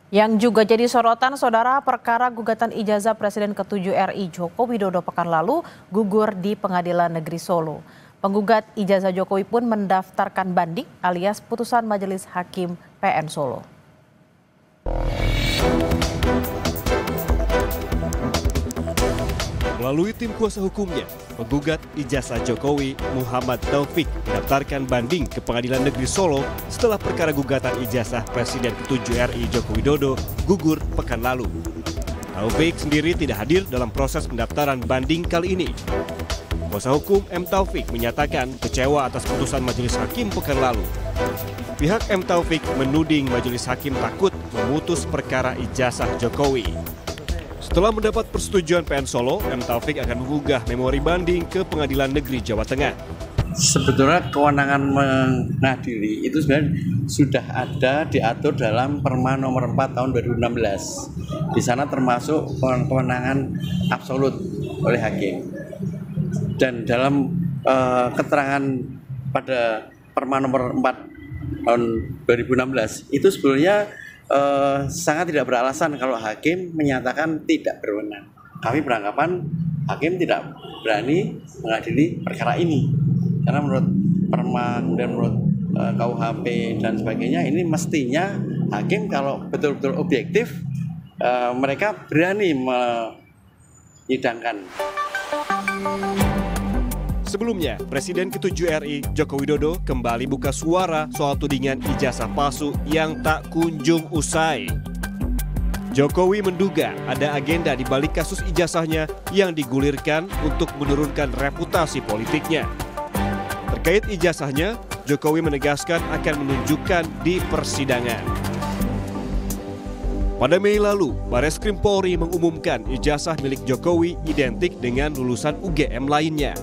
Yang juga jadi sorotan, saudara, perkara gugatan ijazah Presiden ke-7 RI Joko Widodo pekan lalu gugur di Pengadilan Negeri Solo. Penggugat ijazah Jokowi pun mendaftarkan banding alias putusan Majelis Hakim PN Solo. Melalui tim kuasa hukumnya, penggugat ijazah Jokowi Muhammad Taufik mendaftarkan banding ke Pengadilan Negeri Solo setelah perkara gugatan ijazah Presiden ke-7 RI Joko Widodo gugur pekan lalu. Taufik sendiri tidak hadir dalam proses pendaftaran banding kali ini. Kuasa hukum M. Taufik menyatakan kecewa atas putusan Majelis Hakim pekan lalu. Pihak M. Taufik menuding Majelis Hakim takut memutus perkara ijazah Jokowi. Setelah mendapat persetujuan PN Solo, M. Taufik akan menggugah memori banding ke Pengadilan Negeri Jawa Tengah. Sebetulnya kewenangan mengadili itu sebenarnya sudah ada diatur dalam Perma nomor 4 tahun 2016. Di sana termasuk kewenangan absolut oleh hakim. Dan dalam keterangan pada Perma nomor 4 tahun 2016 itu sebetulnya sangat tidak beralasan kalau hakim menyatakan tidak berwenang. Kami beranggapan hakim tidak berani mengadili perkara ini karena menurut Perma dan menurut KUHP dan sebagainya ini mestinya hakim kalau betul-betul objektif mereka berani menyidangkan. Sebelumnya, Presiden ke-7 RI Joko Widodo kembali buka suara soal tudingan ijazah palsu yang tak kunjung usai. Jokowi menduga ada agenda di balik kasus ijazahnya yang digulirkan untuk menurunkan reputasi politiknya. Terkait ijazahnya, Jokowi menegaskan akan menunjukkan di persidangan. Pada Mei lalu, Bareskrim Polri mengumumkan ijazah milik Jokowi identik dengan lulusan UGM lainnya.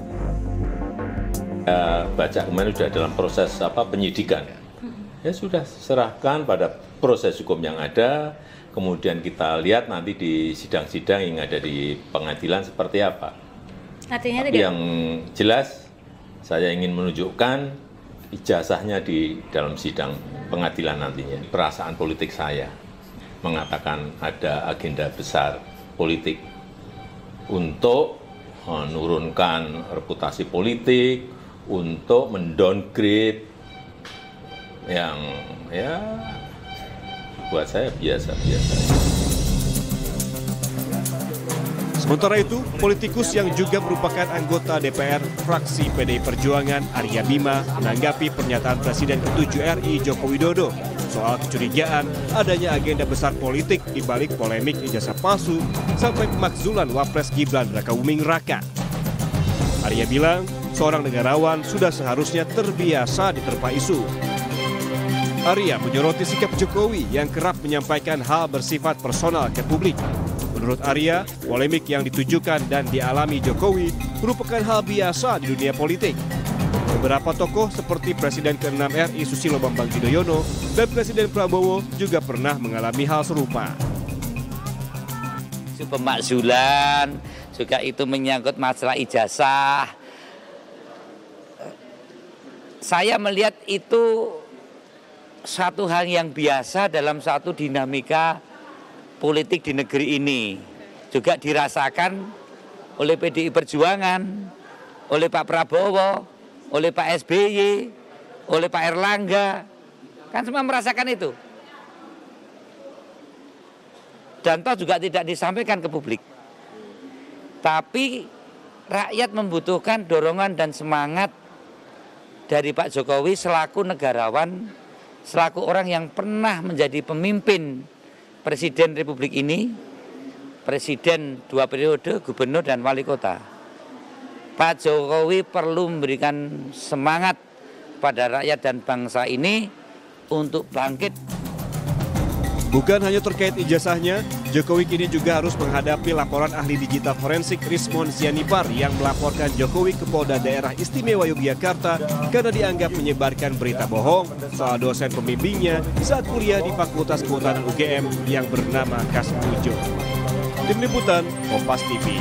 Baca kemarin sudah dalam proses penyidikan. Ya sudah serahkan pada proses hukum yang ada, kemudian kita lihat nanti di sidang-sidang yang ada di pengadilan seperti apa. Artinya tidak. Yang jelas saya ingin menunjukkan ijazahnya di dalam sidang pengadilan nantinya. Perasaan politik saya mengatakan ada agenda besar politik untuk menurunkan reputasi politik, untuk mendowngrade yang ya buat saya biasa-biasa. Sementara itu, politikus yang juga merupakan anggota DPR fraksi PDI Perjuangan Arya Bima menanggapi pernyataan Presiden ke-7 RI Joko Widodo soal kecurigaan adanya agenda besar politik di balik polemik ijazah palsu sampai pemakzulan Wapres Gibran Rakabuming Raka. Arya bilang, seorang negarawan sudah seharusnya terbiasa diterpa isu. Arya menyoroti sikap Jokowi yang kerap menyampaikan hal bersifat personal ke publik. Menurut Arya, polemik yang ditujukan dan dialami Jokowi merupakan hal biasa di dunia politik. Beberapa tokoh seperti Presiden ke-6 RI Susilo Bambang Yudhoyono dan Presiden Prabowo juga pernah mengalami hal serupa. Pemakzulan, juga itu menyangkut masalah ijazah. Saya melihat itu satu hal yang biasa dalam satu dinamika politik di negeri ini. Juga dirasakan oleh PDI Perjuangan, oleh Pak Prabowo, oleh Pak SBY, oleh Pak Erlangga. Kan semua merasakan itu. Dan toh juga tidak disampaikan ke publik. Tapi rakyat membutuhkan dorongan dan semangat dari Pak Jokowi selaku negarawan, selaku orang yang pernah menjadi pemimpin Presiden Republik ini, Presiden 2 periode, Gubernur dan Wali Kota. Pak Jokowi perlu memberikan semangat pada rakyat dan bangsa ini untuk bangkit. Bukan hanya terkait ijazahnya, Jokowi kini juga harus menghadapi laporan ahli digital forensik Rismon Sianipar yang melaporkan Jokowi ke Polda Daerah Istimewa Yogyakarta karena dianggap menyebarkan berita bohong soal dosen pembimbingnya saat kuliah di Fakultas Kehutanan UGM yang bernama Kasmujo. Tim Liputan, Kompas TV.